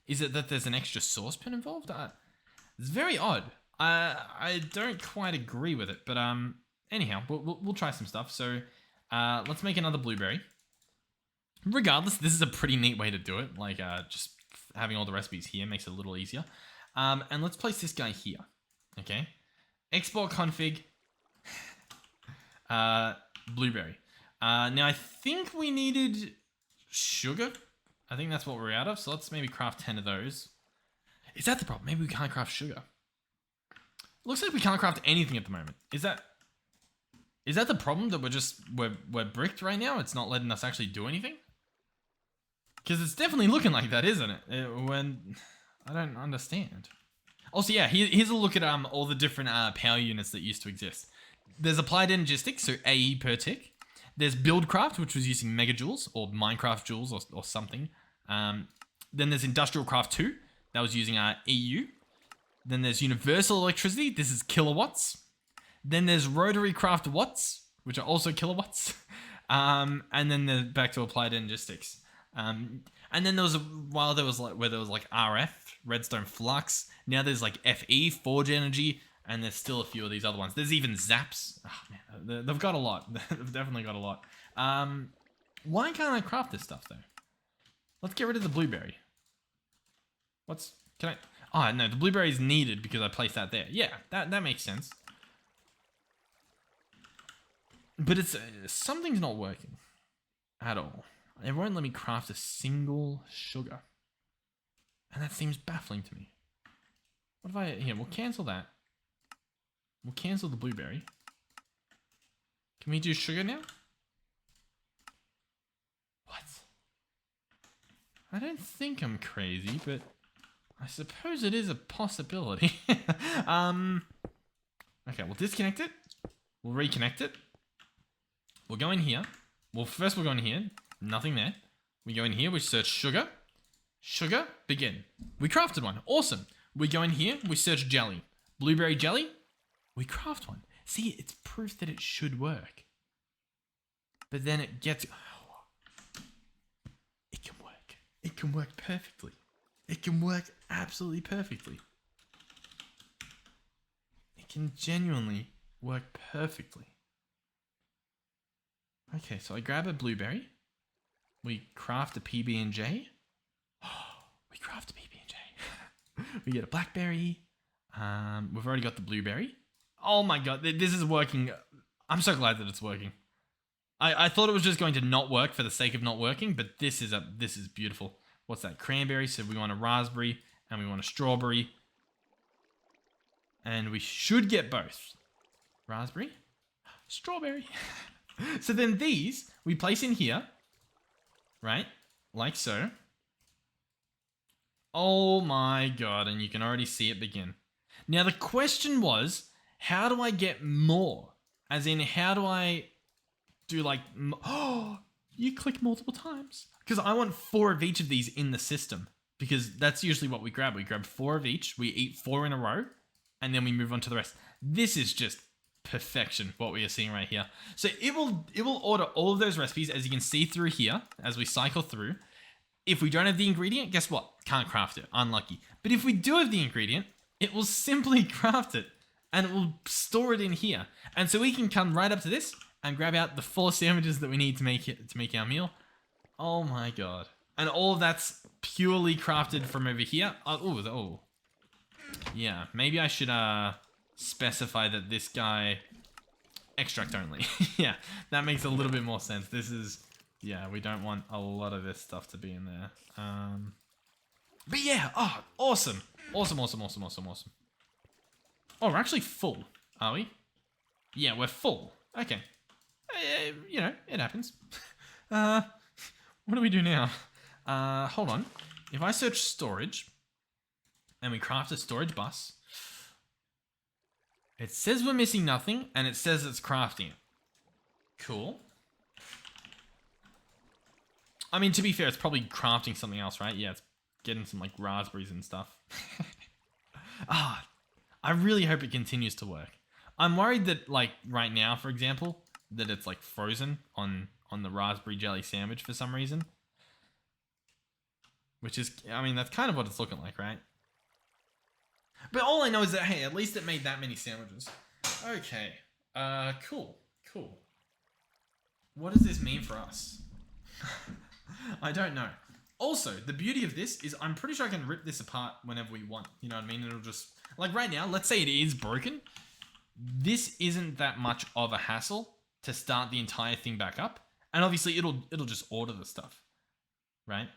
Is it that there's an extra saucepan involved? It's very odd. I don't quite agree with it, but anyhow, we'll try some stuff. So let's make another blueberry. Regardless, this is a pretty neat way to do it. Like just having all the recipes here makes it a little easier. And let's place this guy here. Okay. Export config. Blueberry. Now I think we needed sugar. I think that's what we're out of. So let's maybe craft 10 of those. Is that the problem? Maybe we can't craft sugar. Looks like we can't craft anything at the moment. Is that the problem, that we're bricked right now? It's not letting us actually do anything? Because it's definitely looking like that, isn't it? When I don't understand. Also, yeah, here's a look at all the different power units that used to exist. There's applied energistics, so AE per tick. There's buildcraft, which was using megajoules or Minecraft joules or something. Then there's industrial craft 2, that was using EU. Then there's universal electricity. This is kilowatts. Then there's rotary craft watts, which are also kilowatts. And then there's back to applied energistics. And then there was where there was like RF, redstone flux. Now there's like FE, forge energy, and there's still a few of these other ones. There's even zaps. Oh man, they've got a lot. They've definitely got a lot. Why can't I craft this stuff though? Let's get rid of the blueberry. Oh no, the blueberry is needed because I placed that there. Yeah, that makes sense. But it's something's not working at all. It won't let me craft a single sugar. And that seems baffling to me. What if we'll cancel that. We'll cancel the blueberry. Can we do sugar now? What? I don't think I'm crazy, but I suppose it is a possibility. Okay, we'll disconnect it. We'll reconnect it. We'll go in here. Well, first we'll go in here. Nothing there. We go in here. We search sugar. Sugar. Begin. We crafted one. Awesome. We go in here. We search jelly. Blueberry jelly. We craft one. See, it's proof that it should work. But then it gets... It can work. It can work perfectly. It can work absolutely perfectly. It can genuinely work perfectly. Okay, so I grab a blueberry. We craft a PB&J. We craft a PB&J. We get a blackberry. We've already got the blueberry. Oh my god, this is working. I'm so glad that it's working. I thought it was just going to not work for the sake of not working, but this is beautiful. What's that? Cranberry. So we want a raspberry and we want a strawberry. And we should get both. Raspberry, strawberry. So then these we place in here, right? Like so. Oh my god, and you can already see it begin. Now the question was, how do I get more? As in, how do I do like... Oh, you click multiple times. Because I want 4 of each of these in the system. Because that's usually what we grab. We grab 4 of each, we eat 4 in a row, and then we move on to the rest. This is just perfection, what we are seeing right here. So it will order all of those recipes, as you can see through here, as we cycle through. If we don't have the ingredient, guess what? Can't craft it. Unlucky. But if we do have the ingredient, it will simply craft it, and it will store it in here. And so we can come right up to this and grab out the 4 sandwiches that we need to make our meal. Oh my god. And all of that's purely crafted from over here. Oh. Yeah, maybe I should specify that this guy extract only. Yeah, that makes a little bit more sense. This is, yeah, we don't want a lot of this stuff to be in there. But yeah, oh, awesome. Awesome. Oh, we're actually full, are we? Yeah, we're full. Okay. You know, it happens. What do we do now? Hold on. If I search storage and we craft a storage bus, it says we're missing nothing and it says it's crafting it. Cool. I mean, to be fair, it's probably crafting something else, right? Yeah, it's getting some like raspberries and stuff. I really hope it continues to work. I'm worried that like right now, for example, that it's like frozen on the raspberry jelly sandwich for some reason. Which is, I mean, that's kind of what it's looking like, right? But all I know is that, hey, at least it made that many sandwiches. Okay. Cool. What does this mean for us? I don't know. Also, the beauty of this is I'm pretty sure I can rip this apart whenever we want. You know what I mean? It'll just, like right now, let's say it is broken. This isn't that much of a hassle to start the entire thing back up. And obviously it'll just order the stuff, right?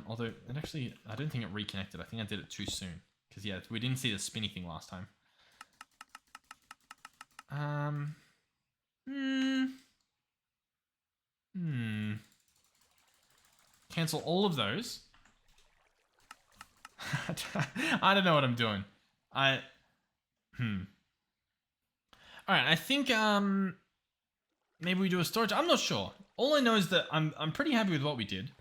Although it actually, I don't think it reconnected. I think I did it too soon. Because yeah, we didn't see the spinny thing last time. Cancel all of those. I don't know what I'm doing. Alright, I think maybe we do a storage. I'm not sure. All I know is that I'm pretty happy with what we did.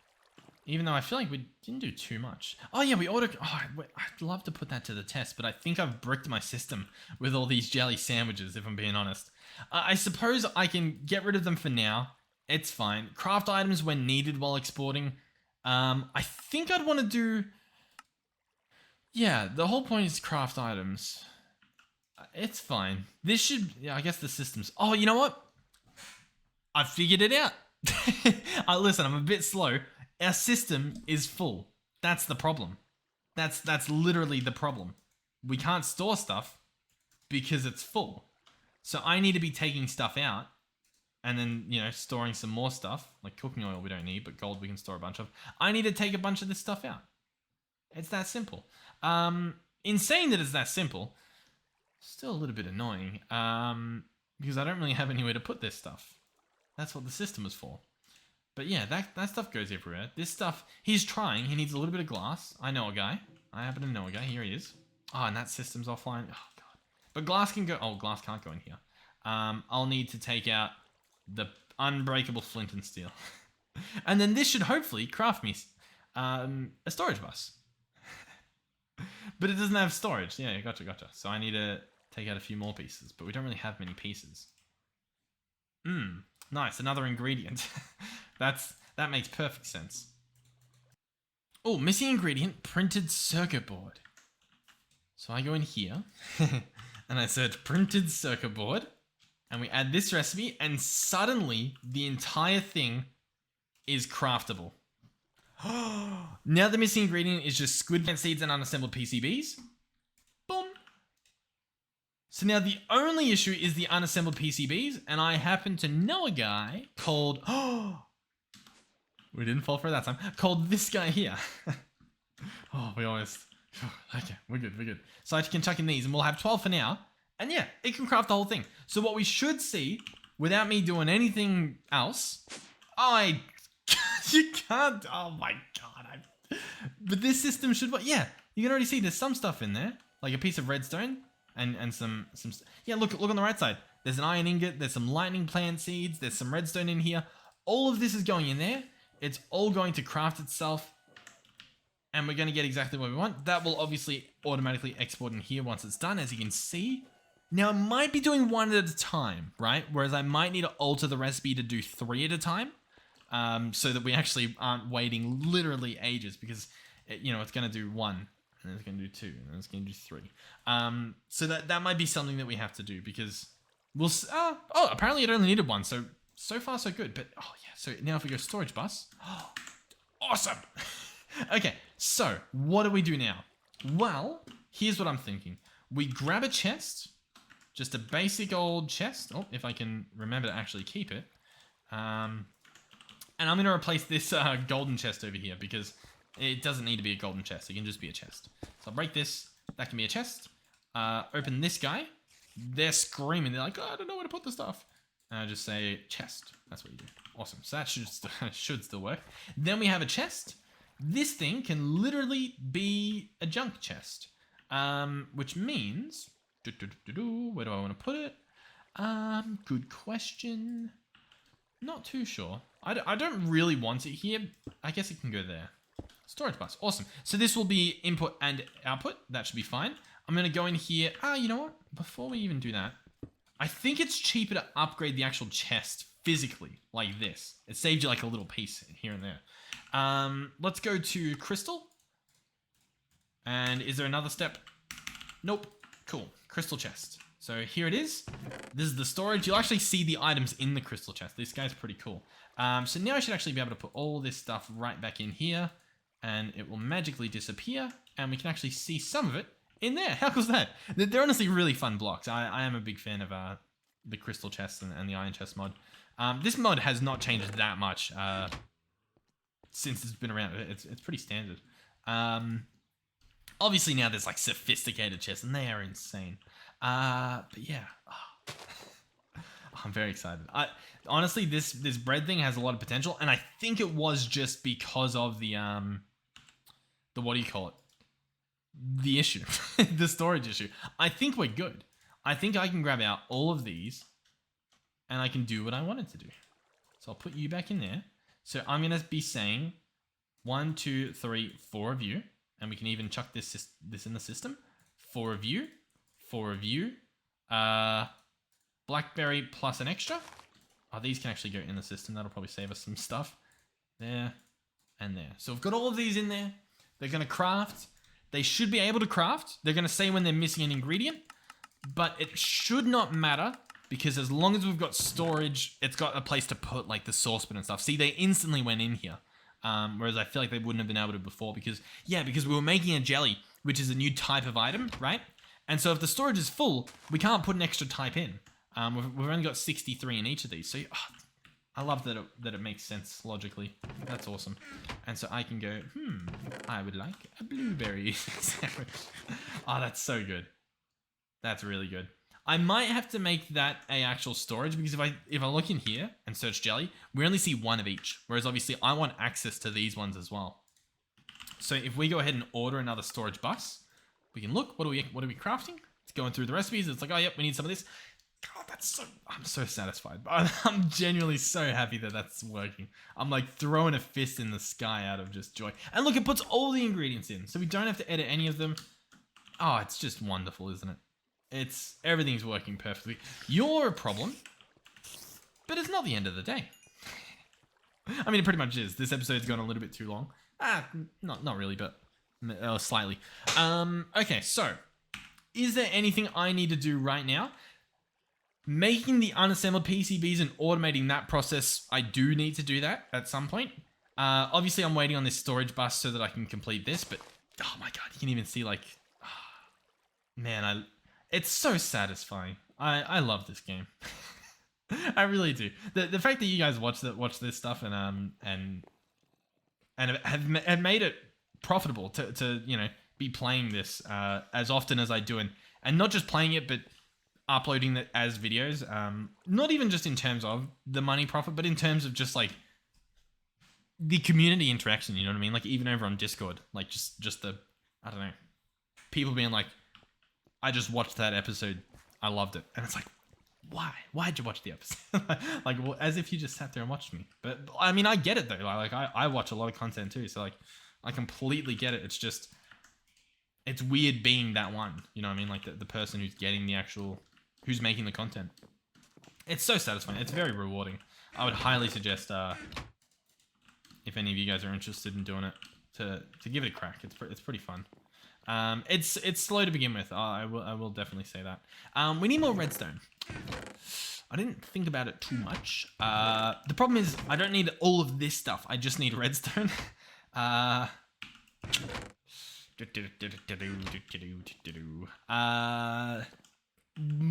Even though I feel like we didn't do too much. Oh yeah, we ordered... Oh, I'd love to put that to the test, but I think I've bricked my system with all these jelly sandwiches, if I'm being honest. I suppose I can get rid of them for now. It's fine. Craft items when needed while exporting. I think I'd want to do... Yeah, the whole point is craft items. It's fine. This should... Yeah, I guess the system's... Oh, you know what? I figured it out. Listen, I'm a bit slow. Our system is full. That's the problem. That's literally the problem. We can't store stuff because it's full. So I need to be taking stuff out and then, you know, storing some more stuff. Like cooking oil we don't need, but gold we can store a bunch of. I need to take a bunch of this stuff out. It's that simple. In saying that it's that simple, still a little bit annoying because I don't really have anywhere to put this stuff. That's what the system is for. But yeah, that stuff goes everywhere. This stuff, he's trying. He needs a little bit of glass. I know a guy. I happen to know a guy. Here he is. Oh, and that system's offline. Oh, God. But glass can go... Oh, glass can't go in here. I'll need to take out the unbreakable flint and steel. And then this should hopefully craft me a storage bus. But it doesn't have storage. Yeah, gotcha. So I need to take out a few more pieces. But we don't really have many pieces. Nice, another ingredient. That makes perfect sense. Oh, missing ingredient, printed circuit board. So I go in here and I search printed circuit board and we add this recipe and suddenly the entire thing is craftable. Now the missing ingredient is just squid plant seeds and unassembled PCBs. Boom. So now the only issue is the unassembled PCBs, and I happen to know a guy called... we didn't fall for it that time. Called this guy here. Oh, we almost... Okay, we're good. So I can chuck in these, and we'll have 12 for now. And yeah, it can craft the whole thing. So what we should see, without me doing anything else... You can't... Oh my god. But this system should... Yeah, you can already see there's some stuff in there. Like a piece of redstone. And some yeah, look on the right side. There's an iron ingot, there's some lightning plant seeds, there's some redstone in here. All of this is going in there. It's all going to craft itself. And we're going to get exactly what we want. That will obviously automatically export in here once it's done, as you can see. Now, I might be doing one at a time, right? Whereas I might need to alter the recipe to do 3 at a time, so that we actually aren't waiting literally ages, because, it's going to do 1, and then it's going to do 2, and then it's going to do 3. So that might be something that we have to do, because we'll... apparently it only needed 1, so far so good. But, yeah, so now if we go storage bus... awesome! Okay, so what do we do now? Well, here's what I'm thinking. We grab a chest... Just a basic old chest. Oh, if I can remember to actually keep it. And I'm going to replace this golden chest over here, because it doesn't need to be a golden chest. It can just be a chest. So I'll break this. That can be a chest. Open this guy. They're screaming. They're like, oh, I don't know where to put the stuff. And I just say chest. That's what you do. Awesome. So that should still work. Then we have a chest. This thing can literally be a junk chest. Which means... Where do I want to put it? Good question. Not too sure. I don't really want it here. I guess it can go there. Storage bus. Awesome. So this will be input and output. That should be fine. I'm going to go in here. You know what? Before we even do that, I think it's cheaper to upgrade the actual chest physically, like this. It saves you like a little piece here and there. Let's go to crystal. And is there another step? Nope. Cool. Crystal chest. So here it is. This is the storage. You'll actually see the items in the crystal chest. This guy's pretty cool. So now I should actually be able to put all this stuff right back in here, and it will magically disappear, and we can actually see some of it in there. How cool is that? They're honestly really fun blocks. I am a big fan of the crystal chest and the iron chest mod. This mod has not changed that much since it's been around. It's pretty standard. Obviously now there's like sophisticated chests, and they are insane. But yeah, I'm very excited. Honestly, this bread thing has a lot of potential, and I think it was just because of the what do you call it? The issue, the storage issue. I think we're good. I think I can grab out all of these, and I can do what I wanted to do. So I'll put you back in there. So I'm gonna be saying 1, 2, 3, 4 of you. And we can even chuck this in the system. 4 of you. 4 of you. Blackberry plus an extra. These can actually go in the system. That'll probably save us some stuff. There and there. So we've got all of these in there. They're going to craft. They should be able to craft. They're going to say when they're missing an ingredient. But it should not matter, because as long as we've got storage, it's got a place to put like the saucepan and stuff. See, they instantly went in here. Whereas I feel like they wouldn't have been able to before, because we were making a jelly, which is a new type of item, right? And so if the storage is full, we can't put an extra type in. We've only got 63 in each of these. So I love that it makes sense logically. That's awesome. And so I can go, I would like a blueberry sandwich. That's so good. That's really good. I might have to make that a actual storage, because if I look in here and search jelly, we only see 1 of each. Whereas obviously I want access to these ones as well. So if we go ahead and order another storage bus, we can look. What are we crafting? It's going through the recipes. It's like, oh yep, we need some of this. God, I'm so satisfied. I'm genuinely so happy that that's working. I'm like throwing a fist in the sky out of just joy. And look, it puts all the ingredients in, so we don't have to edit any of them. It's just wonderful, isn't it? Everything's working perfectly. You're a problem, but it's not the end of the day. I mean, it pretty much is. This episode's gone a little bit too long. Not really, but slightly. Okay, so is there anything I need to do right now? Making the unassembled PCBs and automating that process, I do need to do that at some point. Obviously, I'm waiting on this storage bus so that I can complete this, but oh my god, you can even see like, man, it's so satisfying. I love this game. I really do. The fact that you guys watch this stuff and have made it profitable to be playing this as often as I do, and not just playing it, but uploading it as videos. Not even just in terms of the money profit, but in terms of just like the community interaction. You know what I mean? Like even over on Discord, like just the, I don't know, people being like, I just watched that episode. I loved it. And it's like, why? Why'd you watch the episode? Like, well, as if you just sat there and watched me. But I mean, I get it though. Like I watch a lot of content too. So like, I completely get it. It's just, it's weird being that one. You know what I mean? Like the person who's getting the actual who's making the content. It's so satisfying. It's very rewarding. I would highly suggest, if any of you guys are interested in doing it, to give it a crack. It's pretty fun. It's slow to begin with. I will definitely say that. We need more redstone. I didn't think about it too much. The problem is I don't need all of this stuff. I just need redstone.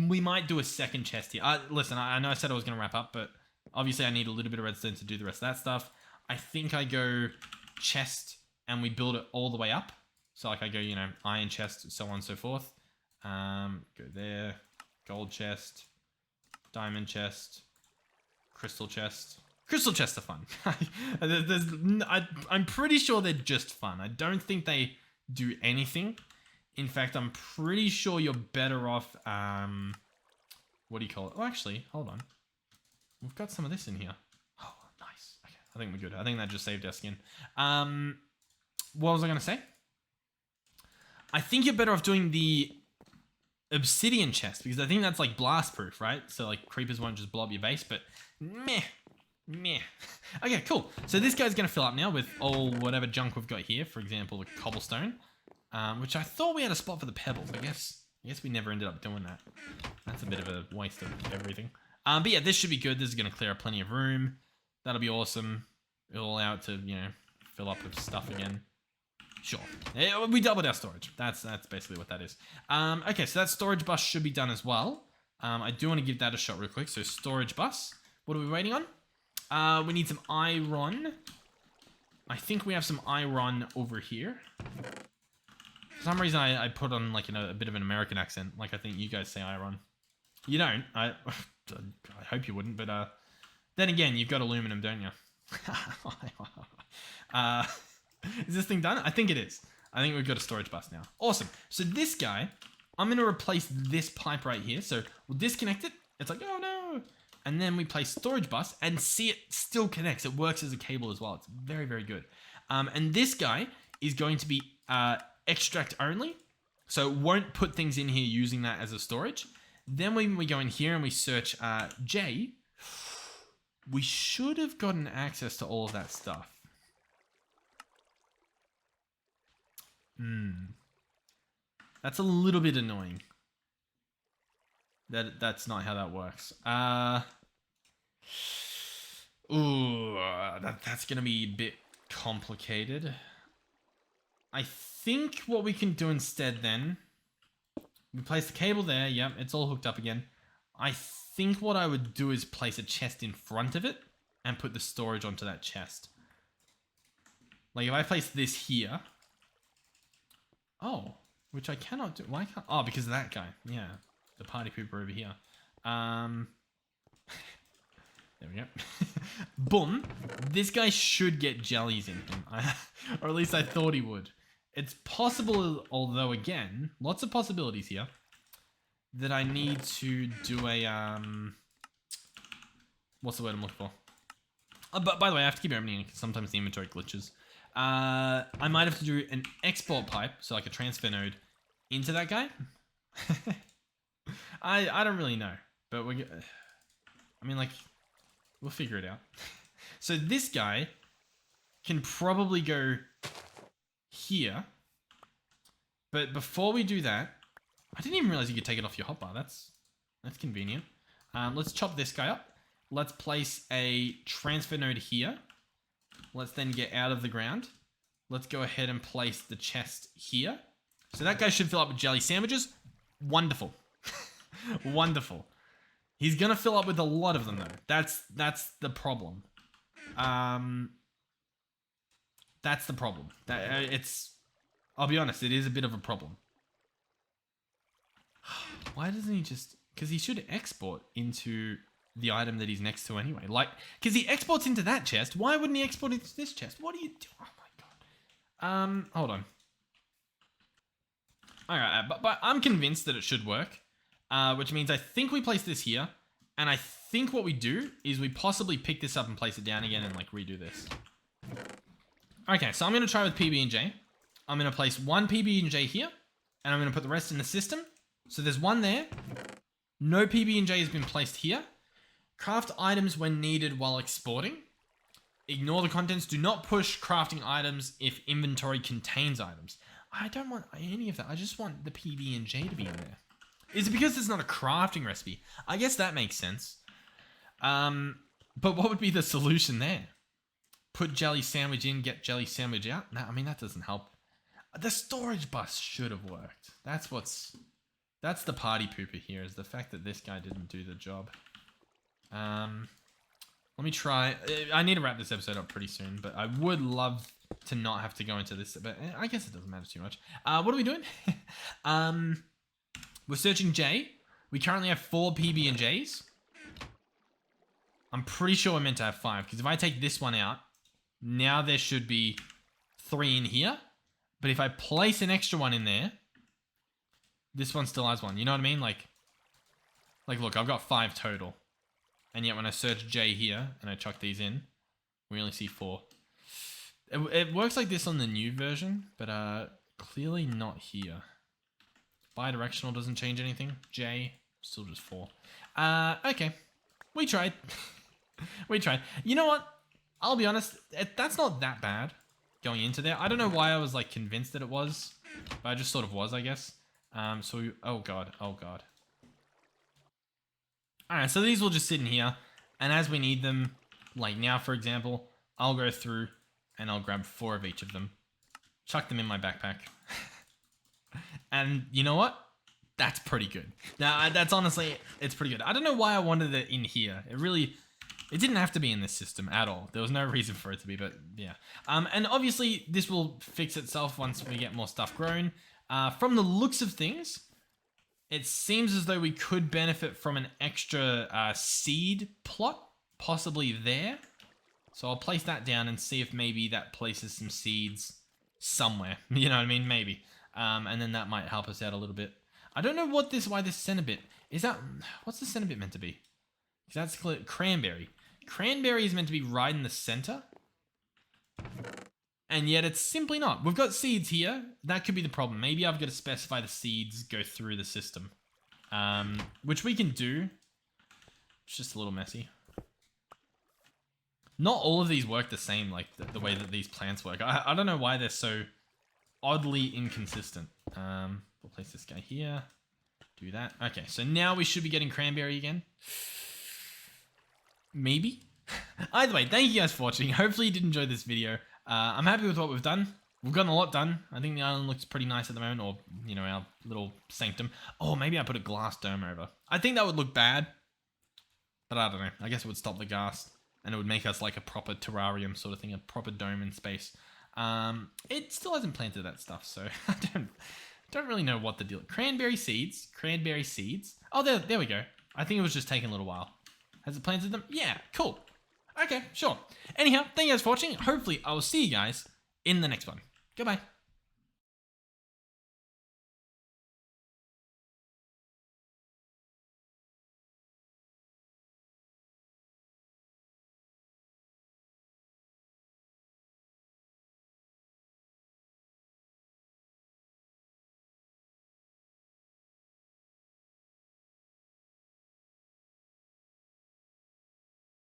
We might do a second chest here. Listen, I know I said I was going to wrap up, but obviously I need a little bit of redstone to do the rest of that stuff. I think I go chest and we build it all the way up. So like I go, you know, iron chest, so on and so forth. Go there, gold chest, diamond chest, crystal chest. Crystal chests are fun. I'm pretty sure they're just fun. I don't think they do anything. In fact, I'm pretty sure you're better off, what do you call it? Oh, actually, hold on. We've got some of this in here. Oh, nice. Okay, I think we're good. I think that just saved our skin. What was I going to say? I think you're better off doing the obsidian chest, because I think that's like blast proof, right? So like creepers won't just blow up your base, but meh. Okay, cool. So this guy's going to fill up now with all whatever junk we've got here. For example, the cobblestone, which I thought we had a spot for the pebbles. I guess we never ended up doing that. That's a bit of a waste of everything. But yeah, this should be good. This is going to clear up plenty of room. That'll be awesome. It'll allow it to, you know, fill up with stuff again. Sure. We doubled our storage. That's basically what that is. Okay, so that storage bus should be done as well. I do want to give that a shot real quick. So storage bus. What are we waiting on? We need some iron. I think we have some iron over here. For some reason, I put on like a bit of an American accent. Like I think you guys say iron. You don't. I hope you wouldn't. But then again, you've got aluminum, don't you? Is this thing done? I think it is. I think we've got a storage bus now. Awesome. So this guy, I'm going to replace this pipe right here. So we'll disconnect it. It's like, oh no. And then we place storage bus and see it still connects. It works as a cable as well. It's very, very good. And this guy is going to be extract only. So it won't put things in here using that as a storage. Then when we go in here and we search J, we should have gotten access to all of that stuff. That's a little bit annoying. That's not how that works. That's gonna be a bit complicated. I think what we can do instead then, we place the cable there. Yep, it's all hooked up again. I think what I would do is place a chest in front of it and put the storage onto that chest. Like if I place this here. Oh, which I cannot do. Why can't? Oh, because of that guy. Yeah, the party pooper over here. There we go. Boom. This guy should get jellies in him. Or at least I thought he would. It's possible, although again, lots of possibilities here, that I need to do a, what's the word I'm looking for? But by the way, I have to keep everything in because sometimes the inventory glitches. I might have to do an export pipe, so like a transfer node, into that guy. I don't really know, but I mean, like, we'll figure it out. So this guy can probably go here, but before we do that, I didn't even realize you could take it off your hotbar. That's convenient. Let's chop this guy up. Let's place a transfer node here. Let's then get out of the ground. Let's go ahead and place the chest here. So that guy should fill up with jelly sandwiches. Wonderful. Wonderful. He's gonna fill up with a lot of them though. That's the problem. That's the problem. I'll be honest, it is a bit of a problem. Why doesn't he just... Because he should export into the item that he's next to anyway. Like, because he exports into that chest. Why wouldn't he export into this chest? What are you doing? Oh my god. Hold on. Alright, but I'm convinced that it should work. Which means I think we place this here. And I think what we do is we possibly pick this up and place it down again and like redo this. Okay, so I'm going to try with PB&J. I'm going to place one PB&J here. And I'm going to put the rest in the system. So there's one there. No PB&J has been placed here. Craft items when needed while exporting. Ignore the contents. Do not push crafting items if inventory contains items. I don't want any of that. I just want the PB&J to be in there. Is it because it's not a crafting recipe? I guess that makes sense. But what would be the solution there? Put jelly sandwich in, get jelly sandwich out? No, I mean, that doesn't help. The storage bus should have worked. That's the party pooper here, is the fact that this guy didn't do the job. Let me try. I need to wrap this episode up pretty soon, but I would love to not have to go into this, but I guess it doesn't matter too much. What are we doing? We're searching J. We currently have 4 PB&Js. I'm pretty sure we're meant to have 5, because if I take this one out, now there should be 3 in here. But if I place an extra one in there, this one still has 1. You know what I mean? Like look, I've got 5 total. And yet when I search J here, and I chuck these in, we only see 4. It works like this on the new version, but clearly not here. Bidirectional doesn't change anything. J, still just 4. Okay. We tried. We tried. You know what? I'll be honest, that's not that bad going into there. I don't know why I was like convinced that it was, but I just sort of was, I guess. Oh god. Alright, so these will just sit in here, and as we need them, like now for example, I'll go through and I'll grab 4 of each of them, chuck them in my backpack, and you know what? That's pretty good. Now, that's honestly, it's pretty good. I don't know why I wanted it in here. It didn't have to be in this system at all. There was no reason for it to be, but yeah. And obviously, this will fix itself once we get more stuff grown. From the looks of things, it seems as though we could benefit from an extra seed plot, possibly there. So I'll place that down and see if maybe that places some seeds somewhere. You know what I mean? Maybe. And then that might help us out a little bit. I don't know why this center bit is that. What's the center bit meant to be? Because that's cranberry. Cranberry is meant to be right in the center, and yet it's simply not. We've got seeds here. That could be the problem. Maybe I've got to specify the seeds go through the system, which we can do. It's just a little messy. Not all of these work the same, like the way that these plants work. I don't know why they're so oddly inconsistent. We'll place this guy here. Do that. Okay, so now we should be getting cranberry again. Maybe. Either way, thank you guys for watching. Hopefully you did enjoy this video. I'm happy with what we've done. We've gotten a lot done. I think the island looks pretty nice at the moment, or, you know, our little sanctum. Oh, maybe I put a glass dome over. I think that would look bad, but I don't know. I guess it would stop the gas, and it would make us like a proper terrarium sort of thing, a proper dome in space. It still hasn't planted that stuff, so I don't really know what the deal is. Cranberry seeds. Oh, there we go. I think it was just taking a little while. Has it planted them? Yeah, cool. Okay, sure. Anyhow, thank you guys for watching. Hopefully, I will see you guys in the next one. Goodbye.